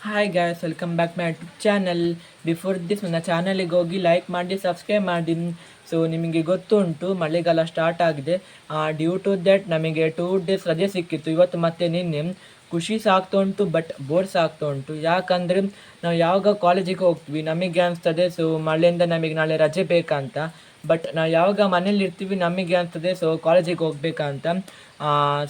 Hi guys, welcome back my YouTube channel. Before this ನನ್ನ ಚಾನಲಿಗೆ ಹೋಗಿ like ಮಾಡಿ subscribe ಮಾಡಿ. ಸೊ ನಿಮಗೆ ಗೊತ್ತುಂಟು ಮಳೆಗಾಲ ಸ್ಟಾರ್ಟ್ ಆಗಿದೆ. ಡ್ಯೂ ಟು ದ್ಯಾಟ್ ನಮಗೆ 2 days ರಜೆ ಸಿಕ್ಕಿತ್ತು ಇವತ್ತು ಮತ್ತು ನಿನ್ನೆ. ಖುಷಿ ಸಾಕ್ತಾ ಉಂಟು ಬಟ್ ಬೋರ್ ಸಾಕ್ತಾ ಉಂಟು. ಯಾಕಂದರೆ ನಾವು ಯಾವಾಗ ಕಾಲೇಜಿಗೆ ಹೋಗ್ತೀವಿ ನಮಗೆ ಅನಿಸ್ತದೆ ಸೊ ಮಳೆಯಿಂದ ನಮಗೆ ನಾಳೆ ರಜೆ ಬೇಕಂತ. ಬಟ್ ನಾವು ಯಾವಾಗ ಮನೇಲಿ ಇರ್ತೀವಿ ನಮಗೆ ಅನಿಸ್ತದೆ ಸೊ ಕಾಲೇಜಿಗೆ ಹೋಗ್ಬೇಕಂತ.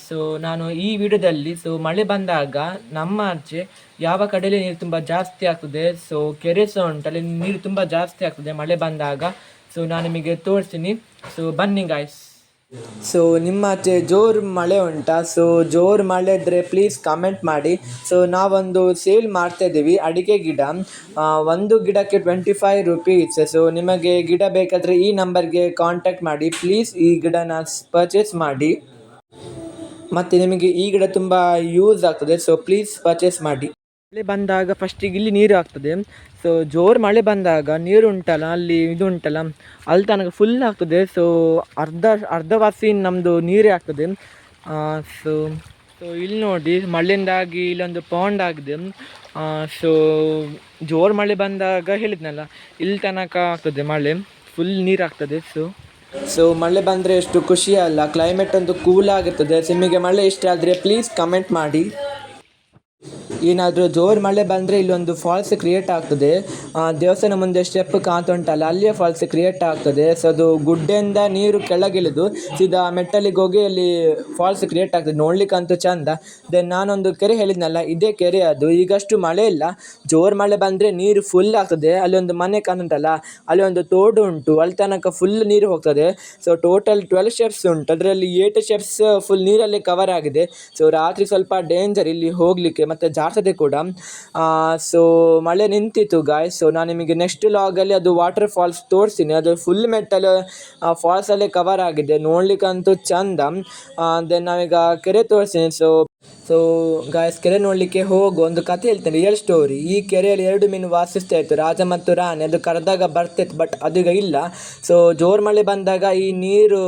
ಸೊ ನಾನು ಈ ವಿಡಿಯೋದಲ್ಲಿ ಸೊ ಮಳೆ ಬಂದಾಗ ನಮ್ಮ ಆಚೆ ಯಾವ ಕಡೆಯಲ್ಲಿ ನೀರು ತುಂಬ ಜಾಸ್ತಿ ಆಗ್ತದೆ, ಸೊ ಕೆರೆ ಸಹ ಉಂಟು, ಅಲ್ಲಿ ನೀರು ತುಂಬ ಜಾಸ್ತಿ ಆಗ್ತದೆ ಮಳೆ ಬಂದಾಗ. ಸೊ ನಾನು ನಿಮಗೆ ತೋರಿಸ್ತೀನಿ, ಸೊ ಬನ್ನಿ ಗಾಯ್ಸ್. ಸೊ ನಿಮ್ಮ ಆಚೆ ಜೋರು ಮಳೆ ಉಂಟಾ? ಸೊ ಜೋರು ಮಳೆ ಇದ್ದರೆ ಪ್ಲೀಸ್ ಕಮೆಂಟ್ ಮಾಡಿ. ಸೊ ನಾವೊಂದು ಸೇಲ್ ಮಾಡ್ತಾ ಇದ್ದೀವಿ ಅಡಿಕೆ ಗಿಡ. ಒಂದು ಗಿಡಕ್ಕೆ 25 rupees. ಸೊ ನಿಮಗೆ ಗಿಡ ಬೇಕಾದರೆ ಈ ನಂಬರ್ಗೆ ಕಾಂಟ್ಯಾಕ್ಟ್ ಮಾಡಿ ಪ್ಲೀಸ್. ಈ ಗಿಡನ ಪರ್ಚೇಸ್ ಮಾಡಿ ಮತ್ತು ನಿಮಗೆ ಈ ಗಿಡ ತುಂಬ ಯೂಸ್ ಆಗ್ತದೆ. ಸೊ ಪ್ಲೀಸ್ ಪರ್ಚೇಸ್ ಮಾಡಿ. ಮಳೆ ಬಂದಾಗ ಫಸ್ಟಿಗೆ ಇಲ್ಲಿ ನೀರು ಆಗ್ತದೆ. ಸೊ ಜೋರು ಮಳೆ ಬಂದಾಗ ನೀರು ಉಂಟಲ್ಲ, ಅಲ್ಲಿ ಇದು ಉಂಟಲ್ಲ, ಅಲ್ಲಿ ತನಕ ಫುಲ್ ಆಗ್ತದೆ. ಸೊ ಅರ್ಧವಾಸಿ ನಮ್ಮದು ನೀರೇ ಆಗ್ತದೆ. ಸೊ ಸೊ ಇಲ್ಲಿ ನೋಡಿ ಮಳೆಯಿಂದಾಗಿ ಇಲ್ಲೊಂದು ಪಾಂಡ್ ಆಗಿದೆ. ಸೊ ಜೋರು ಮಳೆ ಬಂದಾಗ ಹೇಳಿದ್ನಲ್ಲ ಇಲ್ಲಿ ತನಕ ಆಗ್ತದೆ ಮಳೆ, ಫುಲ್ ನೀರು ಆಗ್ತದೆ. ಸೊ ಮಳೆ ಬಂದರೆ ಎಷ್ಟು ಖುಷಿ ಅಲ್ಲ, ಕ್ಲೈಮೇಟ್ ಒಂದು ಕೂಲ್ ಆಗಿರ್ತದೆ. ನಿಮಗೆ ಮಳೆ ಇಷ್ಟ ಆದರೆ ಪ್ಲೀಸ್ ಕಮೆಂಟ್ ಮಾಡಿ. ಏನಾದರೂ ಜೋರು ಮಳೆ ಬಂದರೆ ಇಲ್ಲೊಂದು ಫಾಲ್ಸ್ ಕ್ರಿಯೇಟ್ ಆಗ್ತದೆ. ದೇವಸ್ಥಾನ ಮುಂದೆ ಸ್ಟೆಪ್ ಕಾಣ್ತಾ ಉಂಟಲ್ಲ, ಅಲ್ಲಿಯೇ ಫಾಲ್ಸ್ ಕ್ರಿಯೇಟ್ ಆಗ್ತದೆ. ಸೊ ಅದು ಗುಡ್ಡೆಯಿಂದ ನೀರು ಕೆಳಗಿಳಿದು ಸೀದಾ ಮೆಟ್ಟಲಿಗೆ ಹೋಗಿ ಅಲ್ಲಿ ಫಾಲ್ಸ್ ಕ್ರಿಯೇಟ್ ಆಗ್ತದೆ. ನೋಡ್ಲಿಕ್ಕಂತೂ ಚಂದ. ದೆನ್ ನಾನೊಂದು ಕೆರೆ ಹೇಳಿದ್ನಲ್ಲ, ಇದೇ ಕೆರೆ ಅದು. ಈಗಷ್ಟು ಮಳೆ ಇಲ್ಲ, ಜೋರು ಮಳೆ ಬಂದರೆ ನೀರು ಫುಲ್ ಆಗ್ತದೆ. ಅಲ್ಲಿ ಒಂದು ಮನೆ ಕಾಣುಂಟಲ್ಲ, ಅಲ್ಲಿ ಒಂದು ತೋಡು ಉಂಟು, ಅಲ್ಲಿ ತನಕ ಫುಲ್ ನೀರು ಹೋಗ್ತದೆ. ಸೊ ಟೋಟಲ್ 12 steps ಉಂಟು, ಅದರಲ್ಲಿ 8 steps ಫುಲ್ ನೀರಲ್ಲಿ ಕವರ್ ಆಗಿದೆ. ಸೊ ರಾತ್ರಿ ಸ್ವಲ್ಪ ಡೇಂಜರ್ ಇಲ್ಲಿ ಹೋಗಲಿಕ್ಕೆ ಮತ್ತು ಜಾರ್ತದೆ ಕೂಡ. ಸೊ ಮಳೆ ನಿಂತಿತ್ತು ಗಾಯ್ಸ್. ಸೊ ನಾನು ನಿಮಗೆ ನೆಕ್ಸ್ಟ್ ಲಾಗಲ್ಲಿ ಅದು ವಾಟರ್ ಫಾಲ್ಸ್ ತೋರಿಸ್ತೀನಿ. ಅದು ಫುಲ್ ಮೆಟ್ಟಲು ಫಾಲ್ಸಲ್ಲೇ ಕವರ್ ಆಗಿದೆ, ನೋಡ್ಲಿಕ್ಕಂತೂ ಚಂದ. ದೆನ್ ನಾವೀಗ ಕೆರೆ ತೋರಿಸ್ತೀನಿ. ಸೊ ಗಾಯ್ಸ್, ಕೆರೆ ನೋಡಲಿಕ್ಕೆ ಹೋಗು. ಒಂದು ಕಥೆ ಹೇಳ್ತೇನೆ, ರಿಯಲ್ ಸ್ಟೋರಿ. ಈ ಕೆರೆಯಲ್ಲಿ 2 ಮೀನು ವಾಸಿಸ್ತಾ ಇತ್ತು, ರಾಜ ಮತ್ತು ರಾಣಿ. ಅದು ಕರೆದಾಗ ಬರ್ತಿತ್ತು ಬಟ್ ಅದೀಗ ಇಲ್ಲ. ಸೊ ಜೋರು ಮಳೆ ಬಂದಾಗ ಈ ನೀರು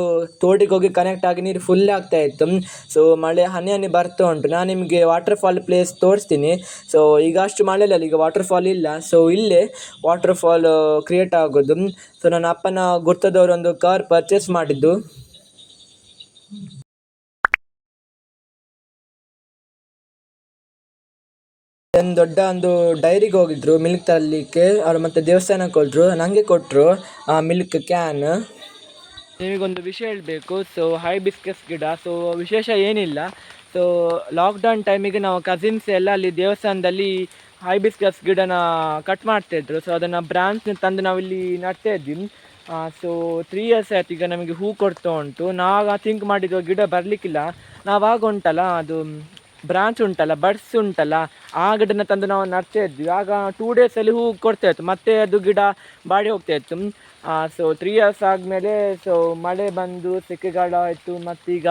ತೋಡಿಗೆ ಹೋಗಿ ಕನೆಕ್ಟ್ ಆಗಿ ನೀರು ಫುಲ್ ಆಗ್ತಾ ಇತ್ತು. ಸೊ ಮಳೆ ಹನಿ ಹನಿ ಬರ್ತಾ ಉಂಟು. ನಾನು ನಿಮಗೆ ವಾಟರ್ ಫಾಲ್ ಪ್ಲೇಸ್ ತೋರಿಸ್ತೀನಿ. ಸೊ ಈಗ ಅಷ್ಟು ಮಳೆ ಇಲ್ಲ, ಈಗ ವಾಟರ್ ಫಾಲ್ ಇಲ್ಲ. ಸೊ ಇಲ್ಲೇ ವಾಟರ್ ಫಾಲ್ ಕ್ರಿಯೇಟ್ ಆಗೋದು. ಸೊ ನನ್ನ ಅಪ್ಪನ ಗುರ್ತದವರು ಒಂದು ಕಾರ್ ಪರ್ಚೇಸ್ ಮಾಡಿದ್ದು. ಒಂದು ದೊಡ್ಡ ಒಂದು ಡೈರಿಗೆ ಹೋಗಿದ್ರು ಮಿಲ್ಕ್ ತರಲಿಕ್ಕೆ ಅವರು, ಮತ್ತು ದೇವಸ್ಥಾನಕ್ಕೆ ಹೋದ್ರು. ನನಗೆ ಕೊಟ್ಟರು ಮಿಲ್ಕ್ ಕ್ಯಾನ್. ನಿಮಗೊಂದು ವಿಷಯ ಹೇಳಬೇಕು. ಸೊ ಹೈಬಿಸ್ಕಸ್ ಗಿಡ. ಸೊ ವಿಶೇಷ ಏನಿಲ್ಲ. ಸೊ ಲಾಕ್ಡೌನ್ ಟೈಮಿಗೆ ನಾವು ಕಸಿನ್ಸ್ ಎಲ್ಲ ಅಲ್ಲಿ ದೇವಸ್ಥಾನದಲ್ಲಿ ಹೈಬಿಸ್ಕಸ್ ಗಿಡನ ಕಟ್ ಮಾಡ್ತಾಯಿದ್ರು. ಸೊ ಅದನ್ನು ಬ್ರಾಂಚ್ನ ತಂದು ನಾವಿಲ್ಲಿ ನಡ್ತಾ ಇದ್ವಿ. ಸೊ 3 years ಆಯ್ತು ಈಗ ನಮಗೆ ಹೂ ಕೊಡ್ತಾ ಉಂಟು. ನಾವು ಥಿಂಕ್ ಮಾಡಿದ್ವು ಗಿಡ ಬರಲಿಕ್ಕಿಲ್ಲ. ನಾವಾಗ ಉಂಟಲ್ಲ ಅದು ಬ್ರಾಂಚ್ ಉಂಟಲ್ಲ, ಬಡ್ಸ್ ಉಂಟಲ್ಲ, ಆ ಗಿಡನ ತಂದು ನಾವು ನಡ್ತಾ ಇದ್ವಿ. ಆಗ 2 days ಹೂ ಕೊಡ್ತಾ ಇತ್ತು, ಮತ್ತೆ ಅದು ಗಿಡ ಬಾಡಿ ಹೋಗ್ತಾ ಇತ್ತು. ಸೊ 3 years ಆದಮೇಲೆ ಸೊ ಮಳೆ ಬಂದು ಸೆಕೆಗಾಲ ಆಯಿತು, ಮತ್ತೀಗ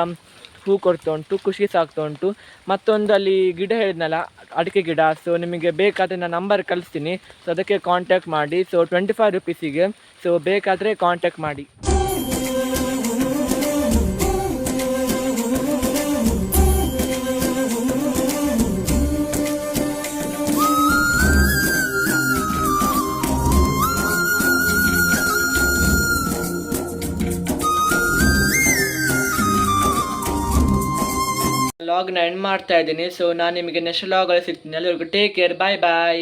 ಹೂ ಕೊಡ್ತಾ ಉಂಟು, ಖುಷಿ ಸಾಕ್ತಾ ಉಂಟು. ಮತ್ತೊಂದು ಅಲ್ಲಿ ಗಿಡ ಹೇಳಿದ್ನಲ್ಲ ಅಡಿಕೆ ಗಿಡ. ಸೊ ನಿಮಗೆ ಬೇಕಾದರೆ ನಾನು ನಂಬರ್ ಕಳಿಸ್ತೀನಿ, ಸೊ ಅದಕ್ಕೆ ಕಾಂಟ್ಯಾಕ್ಟ್ ಮಾಡಿ. So 25 rupees. ಸೊ ಬೇಕಾದರೆ ಕಾಂಟ್ಯಾಕ್ಟ್ ಮಾಡಿ. ಲಾಗ್ನ ಎಂಡ್ ಮಾಡ್ತಾ ಇದ್ದೀನಿ. ಸೊ ನಾನು ನಿಮಗೆ ನೆಕ್ಸ್ಟ್ ಲಾಗಲ್ಲಿ ಸಿಗ್ತೀನಿ. ಎಲ್ಲರಿಗೂ ಟೇಕ್ ಕೇರ್, ಬಾಯ್ ಬಾಯ್.